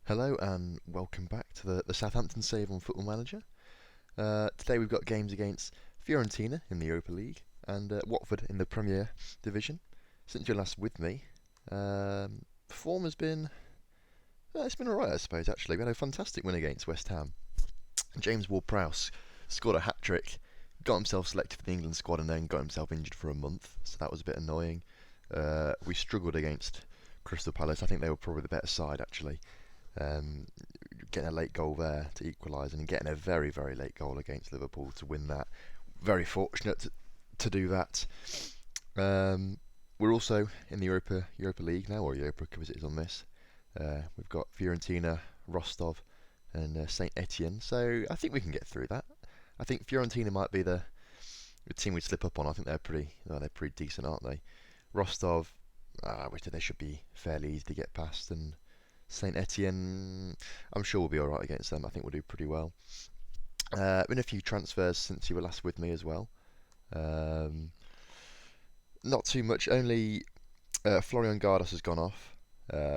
Hello and welcome back to the Southampton save on Football Manager. Today we've got games against Fiorentina in the Europa League and Watford in the Premier Division. Since you're last with me, form has been it's been alright, I suppose. Actually, we had a fantastic win against West Ham. James Ward-Prowse scored a hat trick, got himself selected for the England squad, and then got himself injured for a month, so that was a bit annoying. We struggled against Crystal Palace. I think they were probably the better side actually. Um, Getting a late goal there to equalise and getting a very, very late goal against Liverpool to win that. Very fortunate to do that. We're also in the Europa League now, or Europa because it is on this. We've got Fiorentina, Rostov, and Saint Etienne. So I think we can get through that. I think Fiorentina might be the team we'd slip up on. I think they're pretty decent, aren't they? Rostov, they should be fairly easy to get past, and Saint Etienne, I'm sure we'll be alright against them. I think we'll do pretty well. Been a few transfers since you were last with me as well. Um, Not too much. Only Florian Gardas has gone off.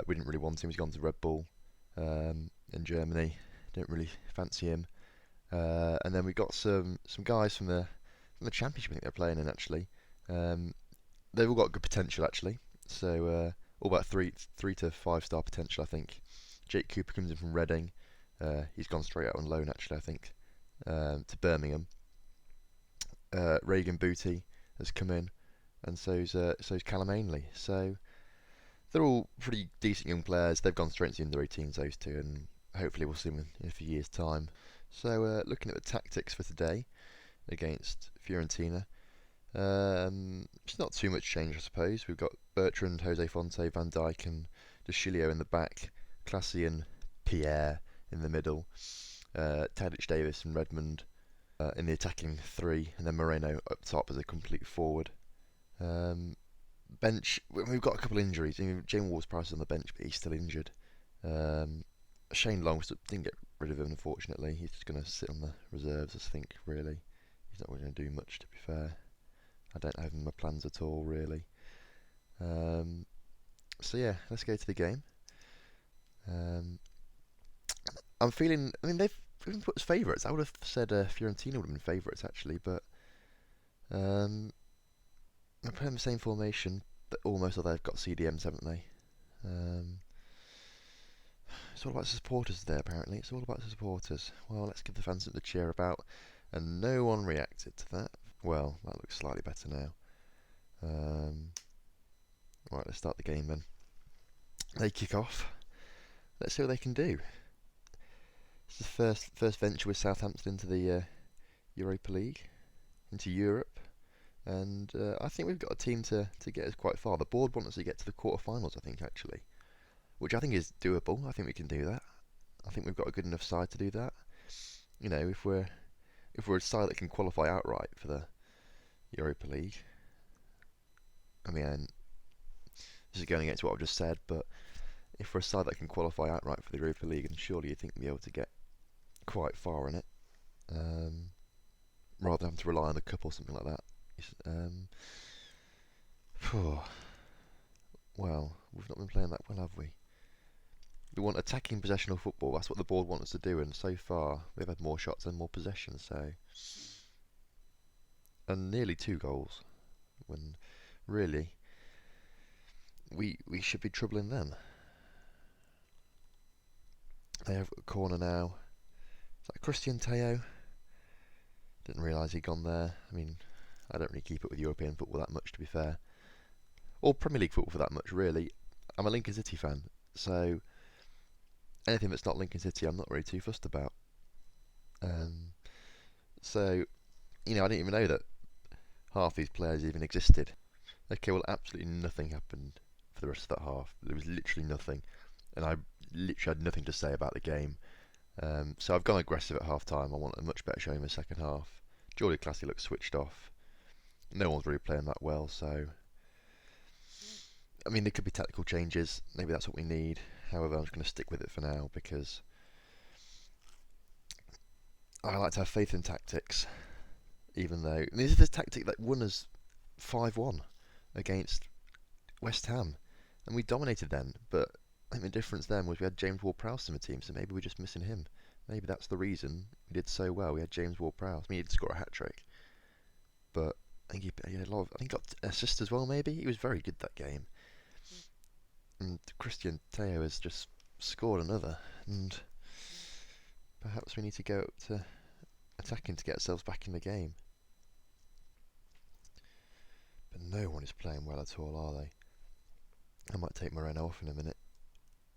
We didn't really want him. He's gone to Red Bull in Germany. Didn't really fancy him. And then we got some guys from the Championship. I think they're playing in actually. They've all got good potential actually. So all about three to 5 star potential, I think. Jake Cooper comes in from Reading. He's gone straight out on loan actually, I think, to Birmingham. Reagan Booty has come in, and so's Callum Ainley. So they're all pretty decent young players. They've gone straight into the under 18s, those two, and hopefully we'll see them in a few years' time. So looking at the tactics for today against Fiorentina, it's not too much change, I suppose. We've got Bertrand, Jose Fonte, Van Dijk, and De Chilio in the back, Classy and Pierre in the middle, Tadic, Davis, and Redmond in the attacking three, and then Moreno up top as a complete forward. Bench, we've got a couple of injuries. James Ward-Prowse is on the bench, but he's still injured. Shane Long didn't get rid of him, unfortunately. He's just going to sit on the reserves, I think, really. He's not really going to do much, to be fair. I don't have him in my plans at all, really. So yeah, let's go to the game. I'm feeling. I mean, they've even put as favourites. I would have said Fiorentina would have been favourites actually, but they're playing the same formation, but almost although they've got CDMs, haven't they? It's all about supporters there, apparently. It's all about the supporters. Well, let's give the fans something to cheer about. And no one reacted to that. Well, that looks slightly better now. Right, let's start the game then. They kick off. Let's see what they can do. It's the first venture with Southampton into the Europa League, into Europe. And I think we've got a team to get us quite far. The board want us to get to the quarterfinals, I think, actually. Which I think is doable. I think we can do that. I think we've got a good enough side to do that. You know, if we're a side that can qualify outright for the Europa League. I mean, this is going against what I've just said, but if we're a side that can qualify outright for the Europa League, then surely you'd think we'd be able to get quite far in it, rather than having to rely on the cup or something like that. Well, we've not been playing that well, have we? We want attacking possessional football. That's what the board want us to do, and so far we've had more shots and more possession. And nearly 2 goals, when really we should be troubling them. They have a corner now. Is that Christian Teo? Didn't realise he'd gone there. I mean, I don't really keep up with European football that much, to be fair, or Premier League football for that much, really. I'm a Lincoln City fan, so anything that's not Lincoln City, I'm not really too fussed about. So, I didn't even know that half these players even existed. Okay, well, absolutely nothing happened for the rest of that half. There was literally nothing, and I literally had nothing to say about the game. So I've gone aggressive at half time. I want a much better show in the second half. Jordy Classy looks switched off. No one's really playing that well, so I mean, there could be tactical changes. Maybe that's what we need. However, I'm just going to stick with it for now because I like to have faith in tactics. Even though this is the tactic that won us 5-1 against West Ham, and we dominated then. But I think the difference then was we had James Ward-Prowse in the team, so maybe we're just missing him. Maybe that's the reason we did so well. We had James Ward-Prowse. I mean, he did score a hat-trick, but I think he had a lot of, I think he got assists as well, maybe. He was very good that game. And Christian Teo has just scored another, and perhaps we need to go up to attacking to get ourselves back in the game. But no one is playing well at all, are they? I might take Moreno off in a minute.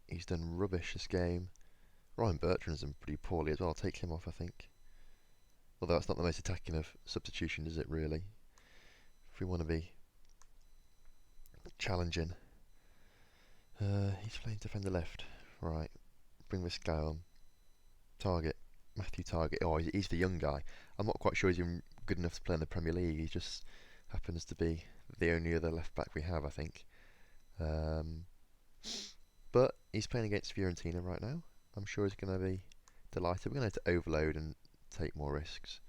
He's done rubbish this game. Ryan Bertrand's done pretty poorly as well. I'll take him off, I think. Although that's not the most attacking of substitutions, is it, really? If we want to be challenging. He's playing defender left. Right. Bring this guy on. Target. Matthew Target. Oh, he's the young guy. I'm not quite sure he's even good enough to play in the Premier League. He just happens to be the only other left back we have, I think. But he's playing against Fiorentina right now. I'm sure he's going to be delighted. We're going to have to overload and take more risks,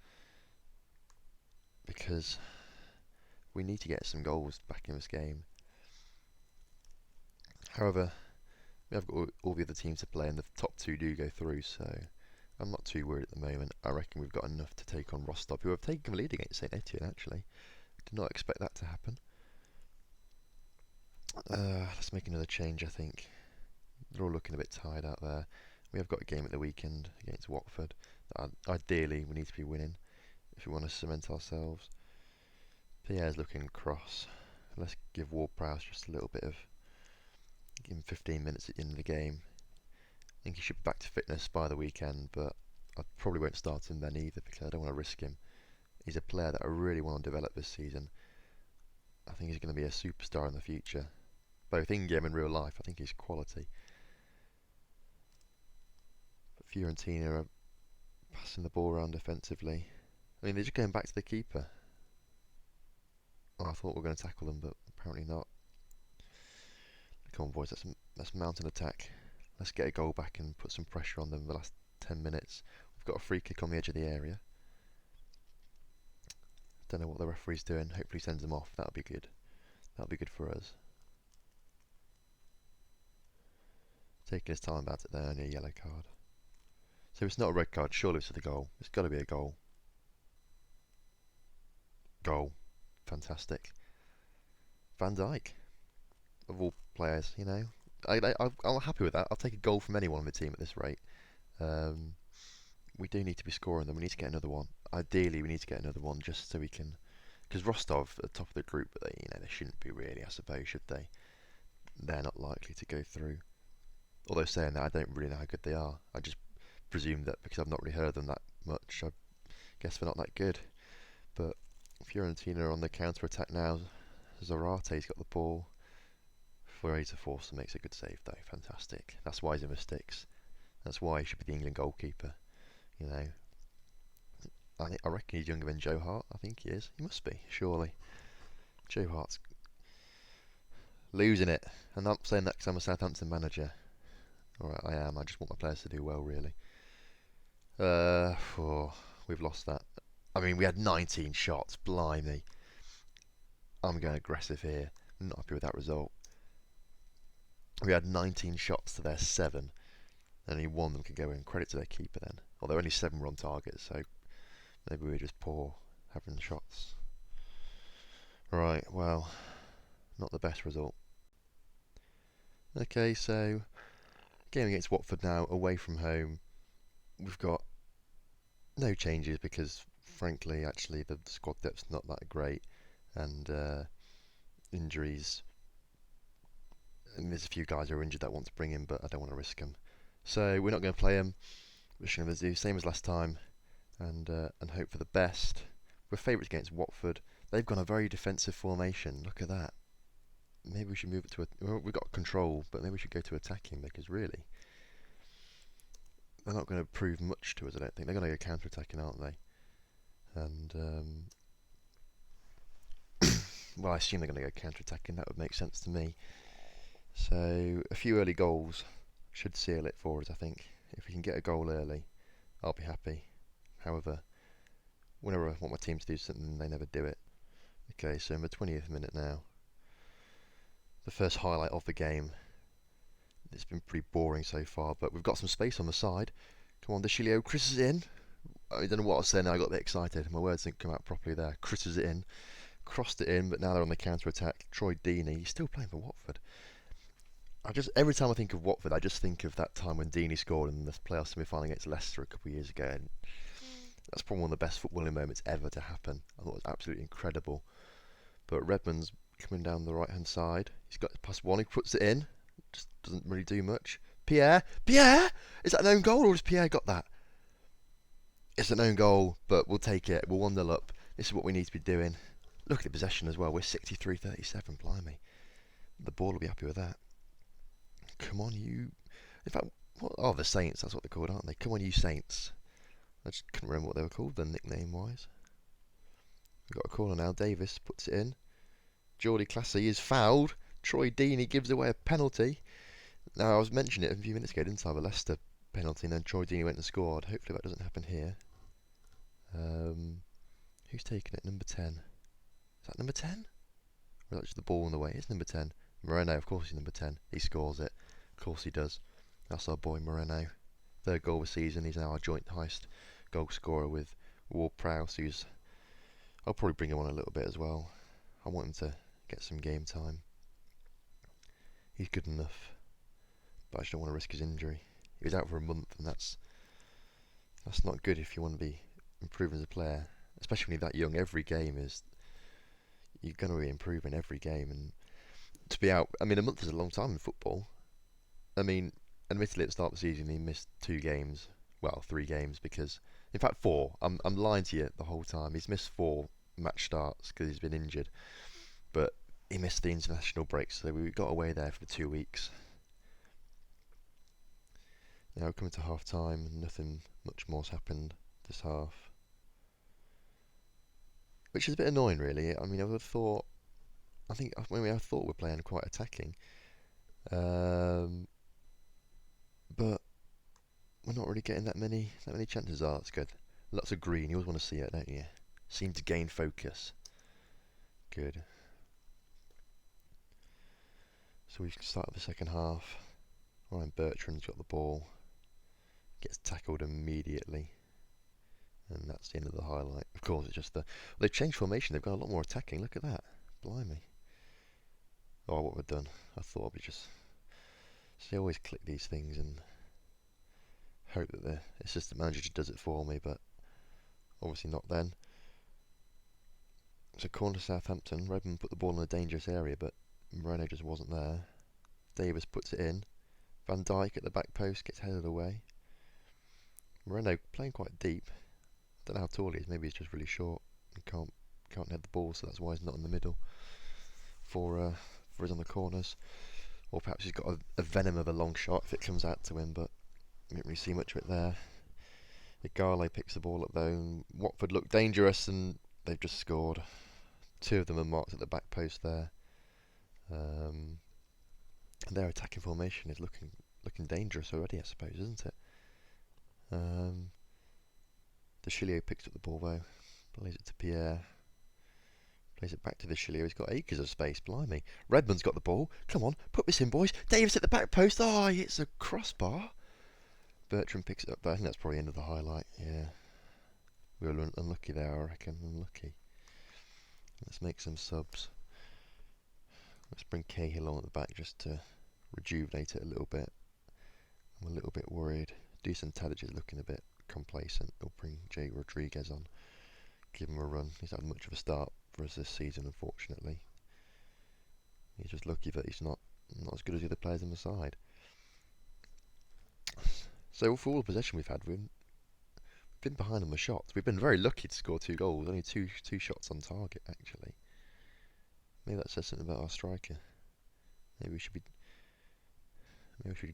because we need to get some goals back in this game. However, we have got all the other teams to play, and the top two do go through, so I'm not too worried at the moment. I reckon we've got enough to take on Rostov, who have taken the lead against St Etienne, actually. Did not expect that to happen. Let's make another change, I think. They're all looking a bit tired out there. We have got a game at the weekend against Watford. Ideally, we need to be winning if we want to cement ourselves. Pierre's looking cross. Let's give Ward-Prowse just a little bit of... Give him 15 minutes at the end of the game. I think he should be back to fitness by the weekend, but I probably won't start him then either, because I don't want to risk him. He's a player that I really want to develop this season. I think he's going to be a superstar in the future. Both in-game and real life, I think he's quality. But Fiorentina are passing the ball around defensively. I mean, they're just going back to the keeper. Oh, I thought we were going to tackle them, but apparently not. Come on, boys, let's mount an attack. Let's get a goal back and put some pressure on them in the last 10 minutes. We've got a free kick on the edge of the area. Don't know what the referee's doing. Hopefully he sends them off. That'll be good. That'll be good for us. Taking his time about it there, only a yellow card. So it's not a red card, surely it's for the goal. It's got to be a goal. Goal. Fantastic. Van Dijk. Of all players, you know. I'm happy with that. I'll take a goal from anyone on the team at this rate. We do need to be scoring them. We need to get another one. Ideally, we need to get another one just so we can... Because Rostov at the top of the group, but they shouldn't be really, I suppose, should they? They're not likely to go through. Although saying that, I don't really know how good they are. I just presume that because I've not really heard them that much, I guess they're not that good. But Fiorentina are on the counter-attack now. Zarate's got the ball. Fraser Forster makes a good save though. Fantastic. That's why he's in the sticks. That's why he should be the England goalkeeper. You know, I reckon he's younger than Joe Hart. I think he is. He must be, surely. Joe Hart's losing it. And I'm not saying that because I'm a Southampton manager. Alright, I am. I just want my players to do well, really. We've lost that. I mean, we had 19 shots. Blimey. I'm going aggressive here. I'm not happy with that result. We had 19 shots to their 7. Only one of them could go in. Credit to their keeper then. Although only 7 were on target, so maybe we were just poor having shots. Right, well, not the best result. Okay, so game against Watford now, away from home. We've got no changes because, frankly, actually the squad depth's not that great, and injuries. And there's a few guys who are injured that I want to bring in, but I don't want to risk them. So we're not going to play them. We're just going to do the same as last time, and hope for the best. We're favourites against Watford. They've gone a very defensive formation. Look at that. Maybe we should move it to we've got control, but maybe we should go to attacking, because really, they're not going to prove much to us, I don't think. They're going to go counter-attacking, aren't they? And, well, I assume they're going to go counter-attacking. That would make sense to me. So, a few early goals should seal it for us, I think. If we can get a goal early, I'll be happy. However, whenever I want my team to do something, they never do it. Okay, so in the 20th minute now. The first highlight of the game. It's been pretty boring so far, but we've got some space on the side. Come on, De Chilio, Chris is in. I don't know what I was saying, I got a bit excited. My words didn't come out properly there. Chris is in. Crossed it in, but now they're on the counter-attack. Troy Deeney, he's still playing for Watford. Every time I think of Watford, I just think of that time when Deeney scored in the playoff semi-final against Leicester a couple of years ago. And that's probably one of the best footballing moments ever to happen. I thought it was absolutely incredible. But Redmond's coming down the right-hand side. He's got past one, he puts it in. Just doesn't really do much. Pierre! Pierre! Is that an own goal, or has Pierre got that? It's an own goal, but we'll take it. We're 1-0 up. This is what we need to be doing. Look at the possession as well. We're 63-37, blimey. The ball will be happy with that. Come on, you... In fact, what are the Saints? That's what they're called, aren't they? Come on, you Saints. I just couldn't remember what they were called, then nickname-wise. We've got a corner now. Davis puts it in. Geordie Classy is fouled. Troy Deeney gives away a penalty. Now, I was mentioning it a few minutes ago, didn't I? The Leicester penalty, and then Troy Deeney went and scored. Hopefully that doesn't happen here. Who's taking it? Number 10. Is that number 10? Or is that just the ball in the way? It's number 10. Moreno, of course he's number 10. He scores it. Of course he does. That's our boy Moreno. Third goal of the season. He's now our joint highest goal scorer with Ward-Prowse, who's... I'll probably bring him on a little bit as well. I want him to get some game time. He's good enough. But I just don't want to risk his injury. He was out for a month, and that's not good if you want to be improving as a player. Especially when you're that young. Every game is... You're going to be improving every game, and to be out... I mean, a month is a long time in football. I mean, admittedly at the start of the season he missed 2 games. Well, 3 games, because... In fact, 4. I'm lying to you the whole time. He's missed 4 match starts because he's been injured. But he missed the international break, so we got away there for 2 weeks. Now coming to half time, and nothing much more's happened this half. Which is a bit annoying, really. I mean, I would have thought... I thought we're playing quite attacking. But we're not really getting that many chances. Oh, that's good. Lots of green. You always want to see it, don't you? Seem to gain focus. Good. So we've started the second half. Ryan Bertrand's got the ball. Gets tackled immediately. And that's the end of the highlight. Of course, it's just the... They've changed formation. They've got a lot more attacking. Look at that. Blimey. Oh, what we've done. I thought we'd just... See, I always click these things and hope that the assistant manager just does it for me, but obviously not then. So corner to Southampton. Redmond put the ball in a dangerous area, but Moreno just wasn't there. Davis puts it in. Van Dijk at the back post gets headed away. Moreno playing quite deep. I don't know how tall he is. Maybe he's just really short and can't head the ball, so that's why he's not in the middle for us on the corners. Or perhaps he's got a venom of a long shot if it comes out to him, but I didn't really see much of it there. Igale picks the ball up though, and Watford look dangerous, and they've just scored. 2 of them are marked at the back post there. And their attacking formation is looking dangerous already, I suppose, isn't it? De Chilio picks up the ball though, plays it to Pierre. Plays it back to De Chilio. He's got acres of space, blimey. Redmond's got the ball. Come on, put this in, boys. Davis at the back post. Oh, he hits a crossbar. Bertrand picks it up there. I think that's probably the end of the highlight. Yeah. We were unlucky there, I reckon. Unlucky. Let's make some subs. Let's bring Cahill on at the back just to rejuvenate it a little bit. I'm a little bit worried. Dusan Tadic is looking a bit complacent. We'll bring Jay Rodriguez on. Give him a run. He's had much of a start for us this season, unfortunately. He's just lucky that he's not as good as the other players on the side. So for all the possession we've had, we've been behind on the shots. We've been very lucky to score 2 goals. Only two shots on target, actually. Maybe that says something about our striker. Maybe we should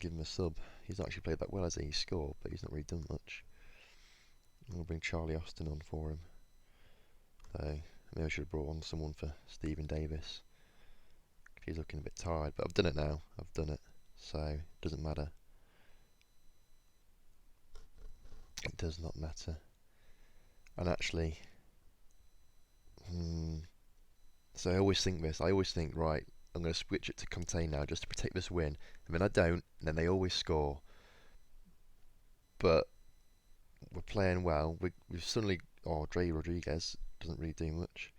give him a sub. He's not actually played that well, as he scored, but he's not really done much. We'll bring Charlie Austin on for him. So maybe I should have brought on someone for Stephen Davis. He's looking a bit tired, but I've done it now. I've done it, so it doesn't matter. It does not matter. And actually, so I always think this. I always think, right, I'm going to switch it to contain now just to protect this win. I mean, I don't, and then they always score. But we're playing well. We've suddenly... Oh, Dre Rodriguez doesn't really do much.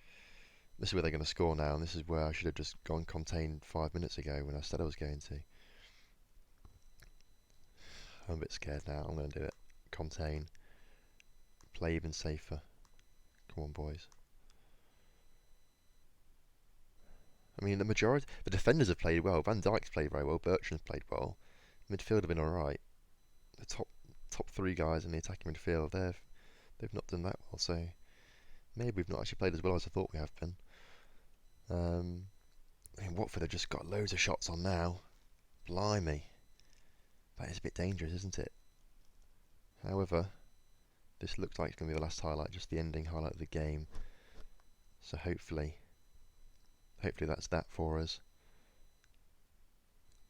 This is where they're going to score now, and this is where I should have just gone contain 5 minutes ago when I said I was going to. I'm a bit scared now. I'm going to do it. Contain. Play even safer. Come on, boys. I mean, the defenders have played well. Van Dijk's played very well. Bertrand's played well. Midfield have been all right. The top three guys in the attacking midfield, they've not done that well. So maybe we've not actually played as well as I thought we have been. I mean, Watford have just got loads of shots on now. Blimey, that is a bit dangerous, isn't it? However, this looks like it's going to be the last highlight, just the ending highlight of the game. So hopefully that's that for us.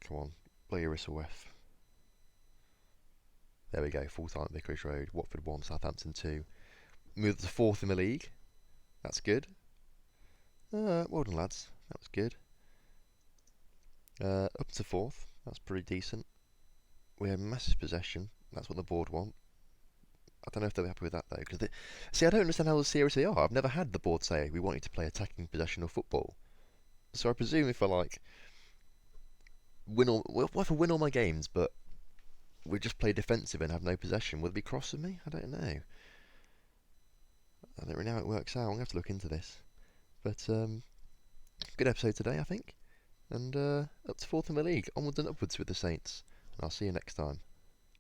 Come on, blow your whistle, ref. There we go, full time at Vicarage Road. Watford 1, Southampton 2. Moved to 4th in the league. That's good. Well done, lads. That was good. Up to 4th. That's pretty decent. We have massive possession. That's what the board want. I don't know if they'll be happy with that though. See, I don't understand how serious they are. I've never had the board say we want you to play attacking possession of football. So I presume if I if I win all my games, but we just play defensive and have no possession, will they be cross with me? I don't know. I don't really know how it works out. I'm going to have to look into this. But, good episode today, I think. And up to 4th in the league. Onwards and upwards with the Saints. And I'll see you next time.